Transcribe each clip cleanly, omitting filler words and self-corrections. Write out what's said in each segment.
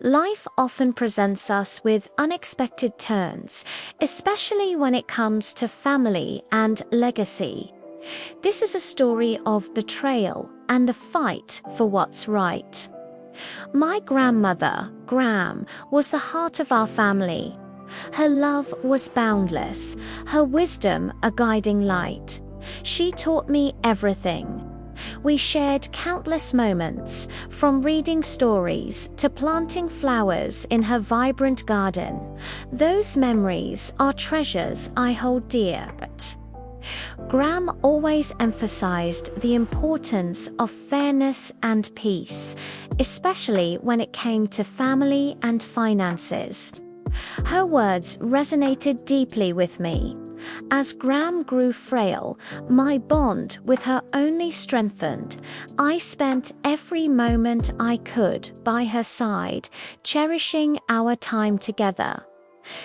Life often presents us with unexpected turns, especially when it comes to family and legacy. This is a story of betrayal and a fight for what's right. My grandmother, Gram, was the heart of our family. Her love was boundless, her wisdom a guiding light. She taught me everything. We shared countless moments, from reading stories to planting flowers in her vibrant garden. Those memories are treasures I hold dear. Gram always emphasized the importance of fairness and peace, especially when it came to family and finances. Her words resonated deeply with me. As Gram grew frail, my bond with her only strengthened. I spent every moment I could by her side, cherishing our time together.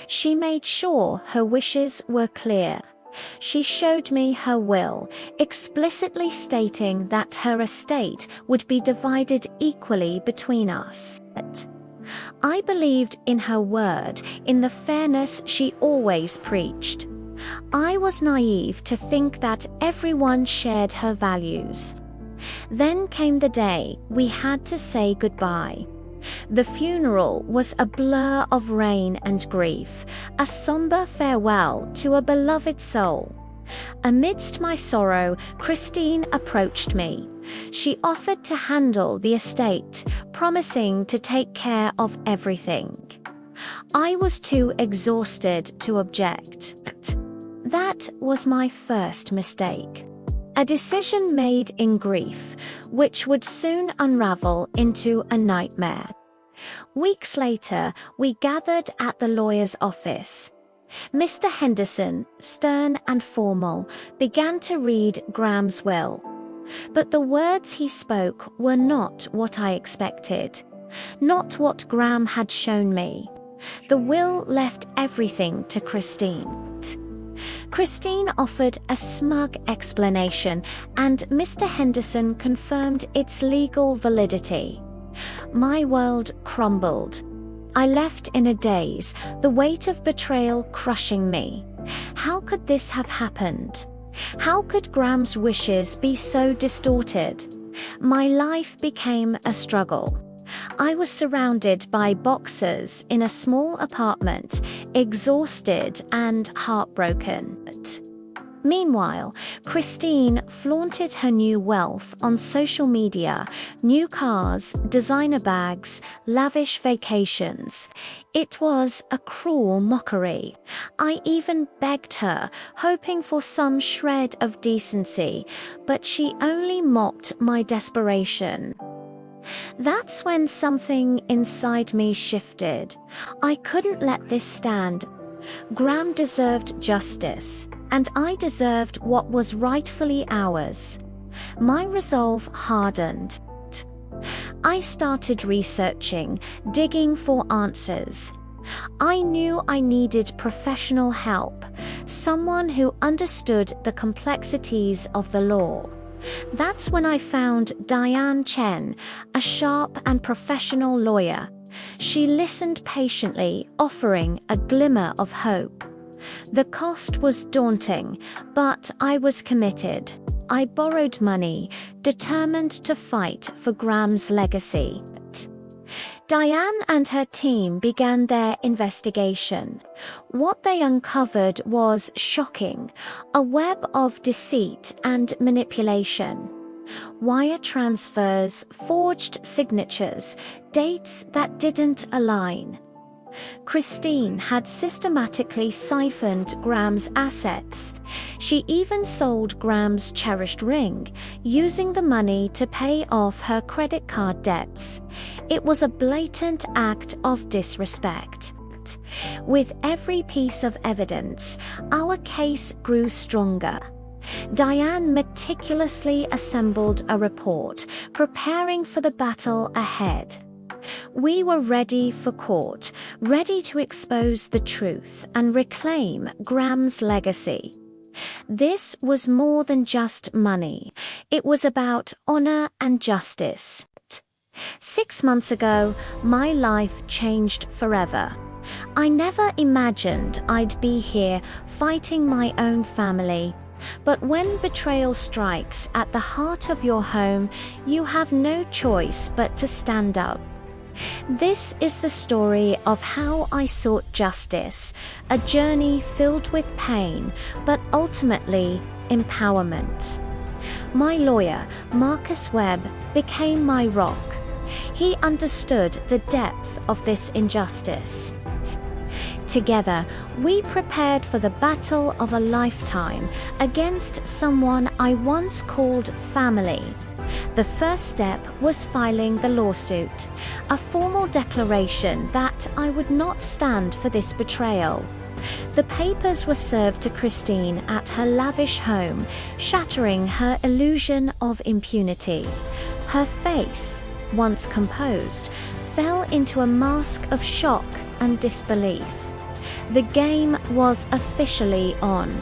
She made sure her wishes were clear. She showed me her will, explicitly stating that her estate would be divided equally between us. I believed in her word, in the fairness she always preached. I was naive to think that everyone shared her values. Then came the day we had to say goodbye. The funeral was a blur of rain and grief, a somber farewell to a beloved soul. Amidst my sorrow, Christine approached me. She offered to handle the estate, promising to take care of everything. I was too exhausted to object. That was my first mistake. A decision made in grief, which would soon unravel into a nightmare. Weeks later, we gathered at the lawyer's office. Mr. Henderson, stern and formal, began to read Gram's will. But the words he spoke were not what I expected, not what Gram had shown me. The will left everything to Christine. Christine offered a smug explanation, and Mr. Henderson confirmed its legal validity. My world crumbled. I left in a daze, the weight of betrayal crushing me. How could this have happened? How could Gram's wishes be so distorted? My life became a struggle. I was surrounded by boxers in a small apartment, exhausted and heartbroken. Meanwhile, Christine flaunted her new wealth on social media: new cars, designer bags, lavish vacations. It was a cruel mockery. I even begged her, hoping for some shred of decency, but she only mocked my desperation. That's when something inside me shifted. I couldn't let this stand. Gram deserved justice, and I deserved what was rightfully ours. My resolve hardened. I started researching, digging for answers. I knew I needed professional help, someone who understood the complexities of the law. That's when I found Diane Chen, a sharp and professional lawyer. She listened patiently, offering a glimmer of hope. The cost was daunting, but I was committed. I borrowed money, determined to fight for Gram's legacy. Diane and her team began their investigation. What they uncovered was shocking: a web of deceit and manipulation. Wire transfers, forged signatures, dates that didn't align. Christine had systematically siphoned Gram's assets. She even sold Gram's cherished ring, using the money to pay off her credit card debts. It was a blatant act of disrespect. With every piece of evidence, our case grew stronger. Diane meticulously assembled a report, preparing for the battle ahead. We were ready for court, ready to expose the truth and reclaim Gram's legacy. This was more than just money. It was about honor and justice. 6 months ago, my life changed forever. I never imagined I'd be here fighting my own family. But when betrayal strikes at the heart of your home, you have no choice but to stand up. This is the story of how I sought justice, a journey filled with pain, but ultimately empowerment. My lawyer, Marcus Webb, became my rock. He understood the depth of this injustice. Together, we prepared for the battle of a lifetime against someone I once called family. The first step was filing the lawsuit, a formal declaration that I would not stand for this betrayal. The papers were served to Christine at her lavish home, shattering her illusion of impunity. Her face, once composed, fell into a mask of shock and disbelief. The game was officially on.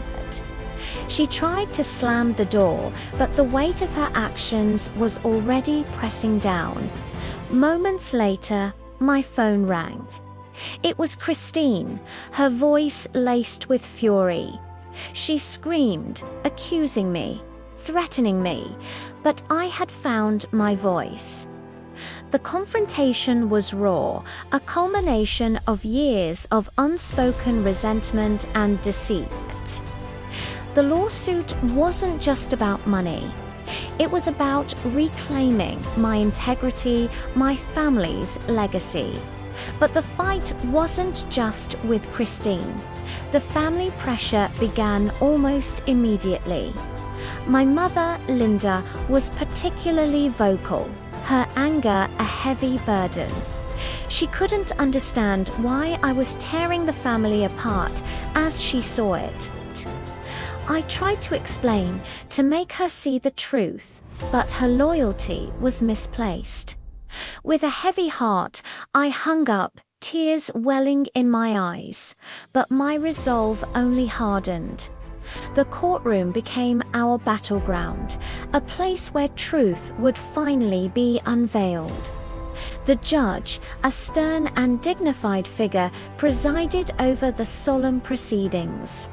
She tried to slam the door, but the weight of her actions was already pressing down. Moments later, my phone rang. It was Christine, her voice laced with fury. She screamed, accusing me, threatening me, but I had found my voice. The confrontation was raw, a culmination of years of unspoken resentment and deceit. The lawsuit wasn't just about money. It was about reclaiming my integrity, my family's legacy. But the fight wasn't just with Christine. The family pressure began almost immediately. My mother, Linda, was particularly vocal, her anger a heavy burden. She couldn't understand why I was tearing the family apart as she saw it. I tried to explain, to make her see the truth, but her loyalty was misplaced. With a heavy heart, I hung up, tears welling in my eyes, but my resolve only hardened. The courtroom became our battleground, a place where truth would finally be unveiled. The judge, a stern and dignified figure, presided over the solemn proceedings.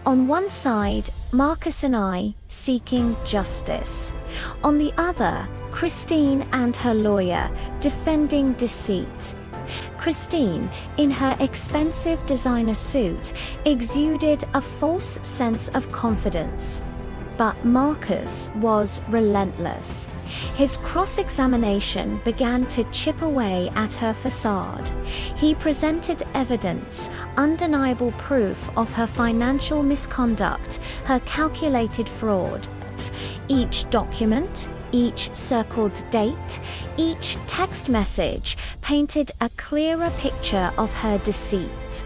On one side, Marcus and I, seeking justice. On the other, Christine and her lawyer, defending deceit. Christine, in her expensive designer suit, exuded a false sense of confidence. But Marcus was relentless. His cross-examination began to chip away at her facade. He presented evidence, undeniable proof of her financial misconduct, her calculated fraud. Each document, each circled date, each text message painted a clearer picture of her deceit.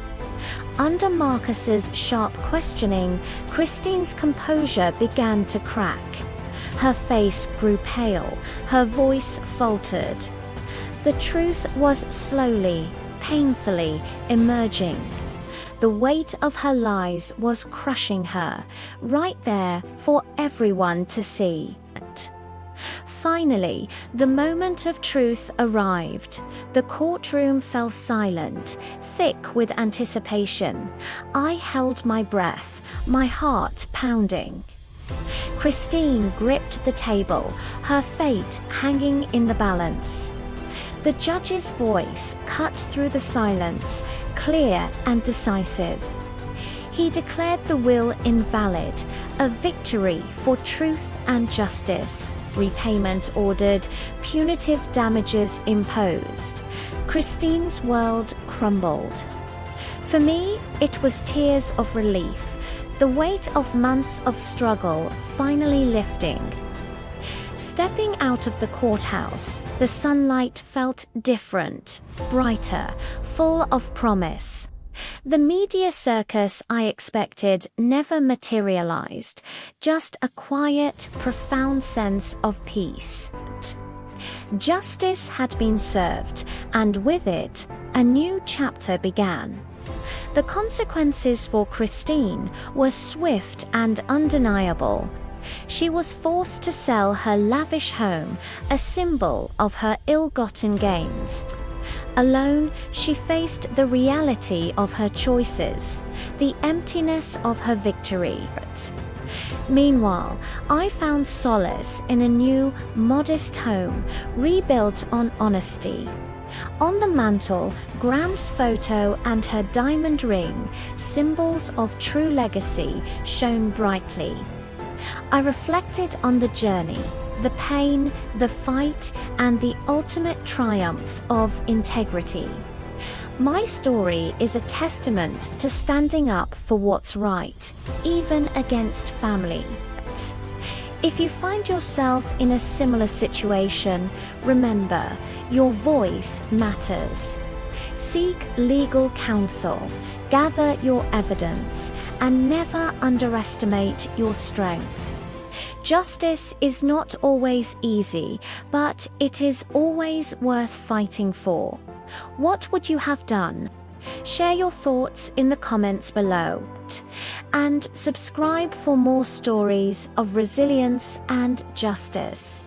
Under Marcus's sharp questioning, Christine's composure began to crack. Her face grew pale, her voice faltered. The truth was slowly, painfully emerging. The weight of her lies was crushing her, right there for everyone to see. Finally, the moment of truth arrived. The courtroom fell silent, thick with anticipation. I held my breath, my heart pounding. Christine gripped the table, her fate hanging in the balance. The judge's voice cut through the silence, clear and decisive. He declared the will invalid, a victory for truth and justice. Repayment ordered, punitive damages imposed. Christine's world crumbled. For me, it was tears of relief, the weight of months of struggle finally lifting. Stepping out of the courthouse, the sunlight felt different, brighter, full of promise. The media circus I expected never materialized, just a quiet, profound sense of peace. Justice had been served, and with it, a new chapter began. The consequences for Christine were swift and undeniable. She was forced to sell her lavish home, a symbol of her ill-gotten gains. Alone, she faced the reality of her choices, the emptiness of her victory. Meanwhile, I found solace in a new, modest home, rebuilt on honesty. On the mantel, Gram's photo and her diamond ring, symbols of true legacy, shone brightly. I reflected on the journey, the pain, the fight, and the ultimate triumph of integrity. My story is a testament to standing up for what's right, even against family. If you find yourself in a similar situation, remember, your voice matters. Seek legal counsel, gather your evidence, and never underestimate your strength. Justice is not always easy, but it is always worth fighting for. What would you have done? Share your thoughts in the comments below. And subscribe for more stories of resilience and justice.